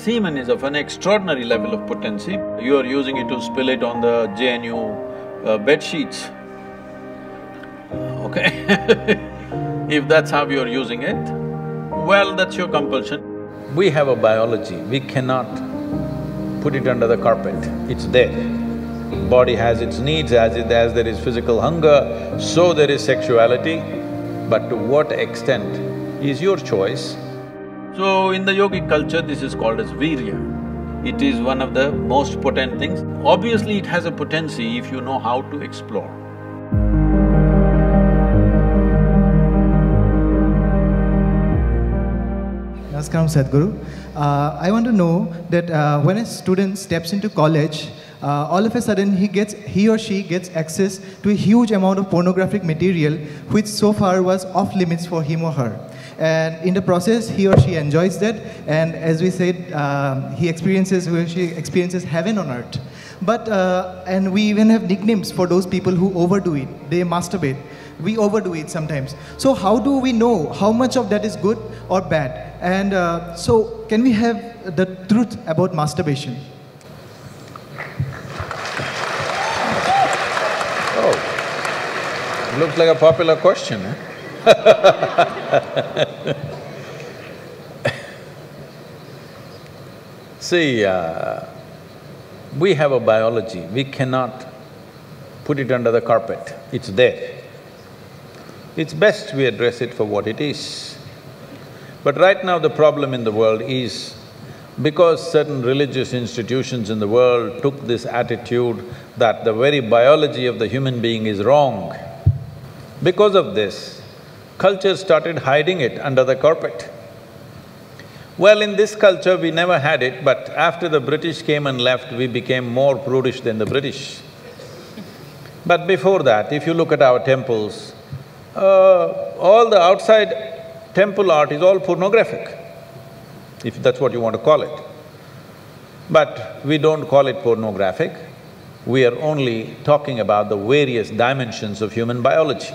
semen is of an extraordinary level of potency. You are using it to spill it on the JNU bed sheets. Okay? If that's how you're using it, well, that's your compulsion. We have a biology, we cannot put it under the carpet, it's there. Body has its needs, as there is physical hunger, so there is sexuality, but to what extent is your choice. So in the yogic culture, this is called as virya. It is one of the most potent things. Obviously, it has a potency if you know how to explore. Namaskaram, Sadhguru. I want to know that when a student steps into college, all of a sudden he or she gets access to a huge amount of pornographic material which so far was off limits for him or her. And in the process, he or she enjoys that, and as we said, he or she experiences heaven on earth. But, and we even have nicknames for those people who overdo it. They masturbate. We overdo it sometimes. So how do we know how much of that is good or bad? And so can we have the truth about masturbation? Oh, looks like a popular question, eh? See, we have a biology, we cannot put it under the carpet, it's there. It's best we address it for what it is. But right now the problem in the world is, because certain religious institutions in the world took this attitude that the very biology of the human being is wrong, because of this, culture started hiding it under the carpet. Well, in this culture we never had it, but after the British came and left, we became more prudish than the British. But before that, if you look at our temples, all the outside temple art is all pornographic, if that's what you want to call it. But we don't call it pornographic, we are only talking about the various dimensions of human biology.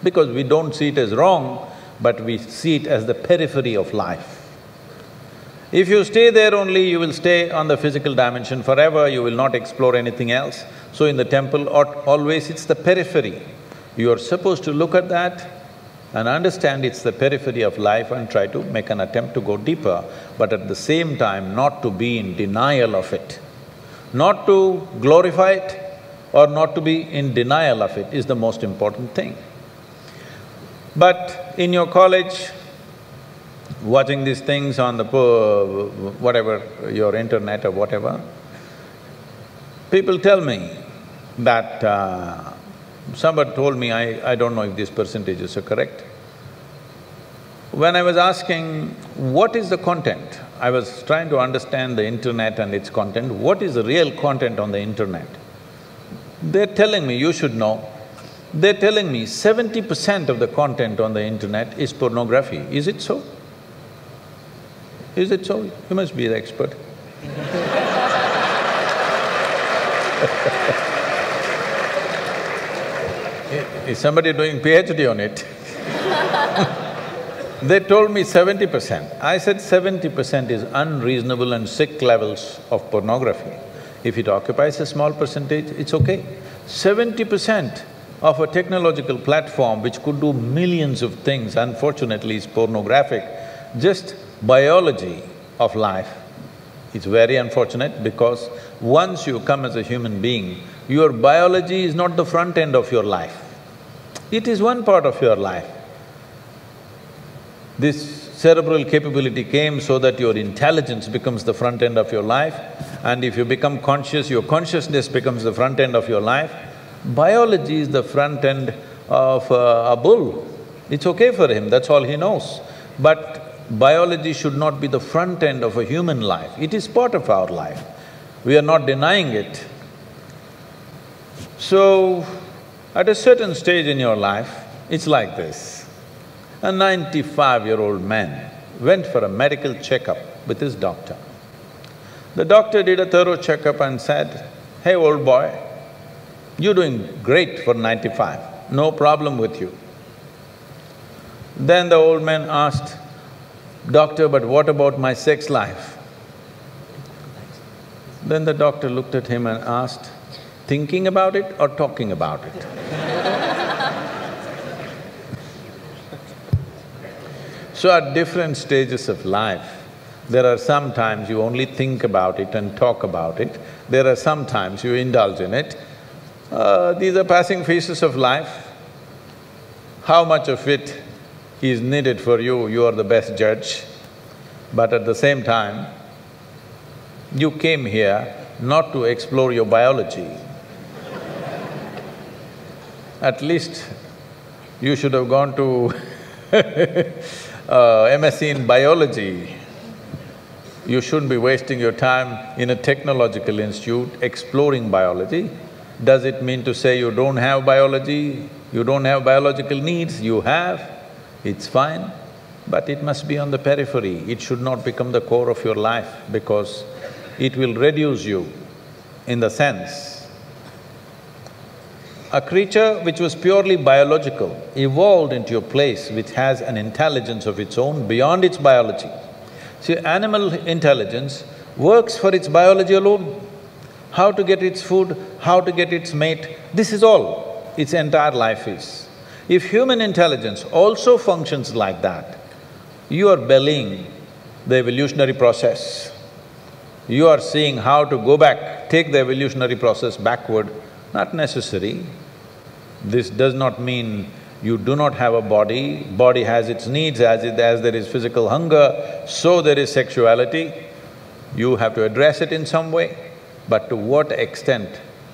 Because we don't see it as wrong, but we see it as the periphery of life. If you stay there only, you will stay on the physical dimension forever, you will not explore anything else. So in the temple, always it's the periphery. You are supposed to look at that and understand it's the periphery of life and try to make an attempt to go deeper, but at the same time not to be in denial of it. Not to glorify it or not to be in denial of it is the most important thing. But in your college, watching these things on the whatever, your internet or whatever, people tell me that somebody told me, I don't know if these percentages are correct. When I was asking, what is the content? I was trying to understand the internet and its content. What is the real content on the internet? They're telling me, you should know, they're telling me 70% of the content on the internet is pornography. Is it so? Is it so? You must be the expert. Is somebody doing PhD on it? They told me 70%. I said 70% is unreasonable and sick levels of pornography. If it occupies a small percentage, it's okay. 70% of a technological platform which could do millions of things, unfortunately is pornographic. Just biology of life is very unfortunate, because once you come as a human being, your biology is not the front end of your life. It is one part of your life. This cerebral capability came so that your intelligence becomes the front end of your life, and if you become conscious, your consciousness becomes the front end of your life. Biology is the front end of a bull. It's okay for him, that's all he knows. But biology should not be the front end of a human life. It is part of our life. We are not denying it. So, at a certain stage in your life, it's like this. A 95-year-old man went for a medical checkup with his doctor. The doctor did a thorough checkup and said, "Hey, old boy, you're doing great for 95, no problem with you." Then the old man asked, "Doctor, but what about my sex life?" Then the doctor looked at him and asked, thinking about it or talking about it? So at different stages of life, there are some times you only think about it and talk about it, there are some times you indulge in it. These are passing phases of life. How much of it is needed for you, you are the best judge. But at the same time, you came here not to explore your biology. At least you should have gone to MSc in biology. You shouldn't be wasting your time in a technological institute exploring biology. Does it mean to say you don't have biology, you don't have biological needs? You have, it's fine, but it must be on the periphery. It should not become the core of your life because it will reduce you in the sense. A creature which was purely biological evolved into a place which has an intelligence of its own beyond its biology. See, animal intelligence works for its biology alone. How to get its food, how to get its mate, this is all its entire life is. If human intelligence also functions like that, you are bellying the evolutionary process. You are seeing how to go back, take the evolutionary process backward, not necessary. This does not mean you do not have a body, body has its needs, as there is physical hunger, so there is sexuality. You have to address it in some way, but to what extent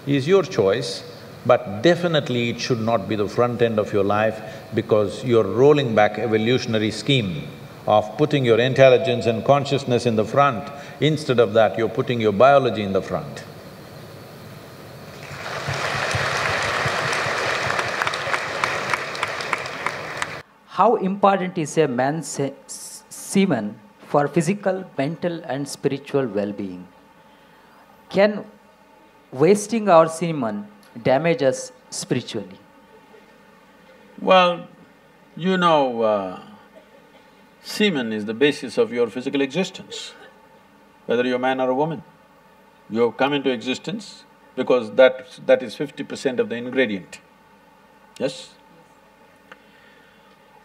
is your choice, but definitely it should not be the front end of your life because you're rolling back evolutionary scheme of putting your intelligence and consciousness in the front. Instead of that, you're putting your biology in the front. How important is a man's semen for physical, mental and spiritual well-being? Can wasting our semen damage us spiritually? Well, you know, semen is the basis of your physical existence, whether you're a man or a woman. You have come into existence because that is 50% of the ingredient, yes?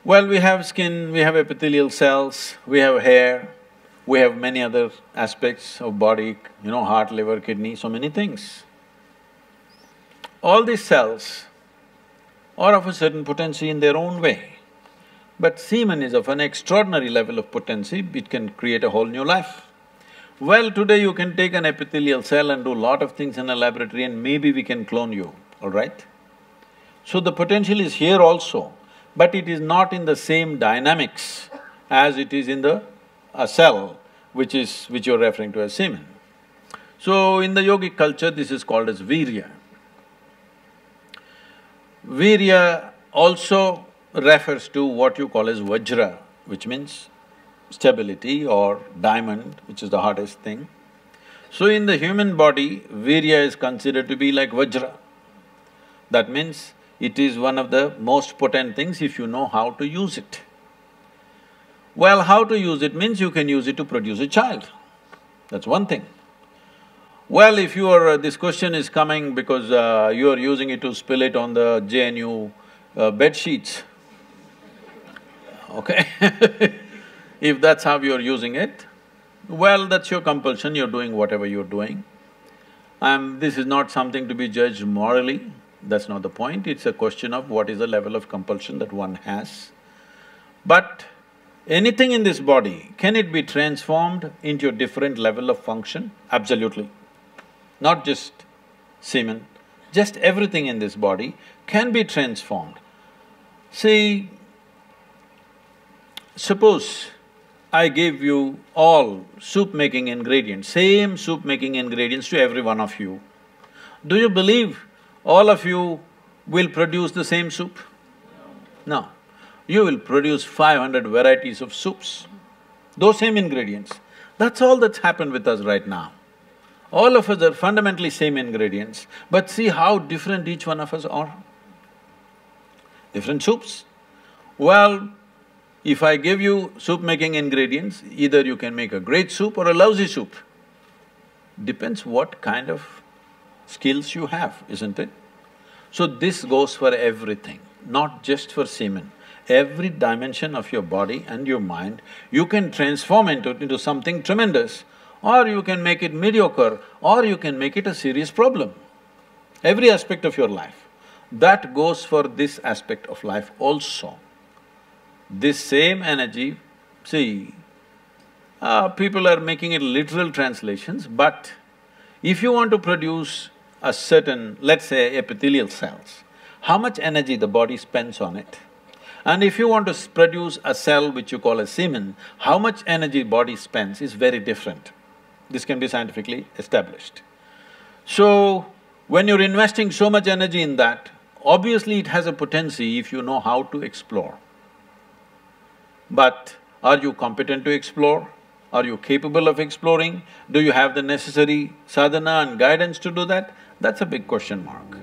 Well, we have skin, we have epithelial cells, we have hair, we have many other aspects of body, you know, heart, liver, kidney, so many things. All these cells are of a certain potency in their own way, but semen is of an extraordinary level of potency, it can create a whole new life. Well, today you can take an epithelial cell and do a lot of things in a laboratory and maybe we can clone you, all right? So the potential is here also, but it is not in the same dynamics as it is in a cell, which you're referring to as semen. So in the yogic culture, this is called as virya. Virya also refers to what you call as vajra, which means stability, or diamond, which is the hardest thing. So in the human body, virya is considered to be like vajra. That means it is one of the most potent things if you know how to use it. Well, how to use it means you can use it to produce a child, that's one thing. Well, if you are… this question is coming because you are using it to spill it on the JNU bed sheets, okay? If that's how you're using it, well, that's your compulsion, you're doing whatever you're doing. This is not something to be judged morally, that's not the point, it's a question of what is the level of compulsion that one has. But anything in this body, can it be transformed into a different level of function? Absolutely. Not just semen, just everything in this body can be transformed. See, suppose I gave you all soup-making ingredients, same soup-making ingredients to every one of you. Do you believe all of you will produce the same soup? No. You will produce 500 varieties of soups, those same ingredients. That's all that's happened with us right now. All of us are fundamentally same ingredients, but see how different each one of us are. Different soups. Well, if I give you soup-making ingredients, either you can make a great soup or a lousy soup. Depends what kind of skills you have, isn't it? So this goes for everything, not just for semen. Every dimension of your body and your mind, you can transform into something tremendous, or you can make it mediocre, or you can make it a serious problem. Every aspect of your life. That goes for this aspect of life also. This same energy, see, people are making it literal translations, but if you want to produce a certain, let's say epithelial cells, how much energy the body spends on it? And if you want to produce a cell which you call a semen, how much energy body spends is very different. This can be scientifically established. So, when you're investing so much energy in that, obviously it has a potency if you know how to explore. But are you competent to explore? Are you capable of exploring? Do you have the necessary sadhana and guidance to do that? That's a big question mark.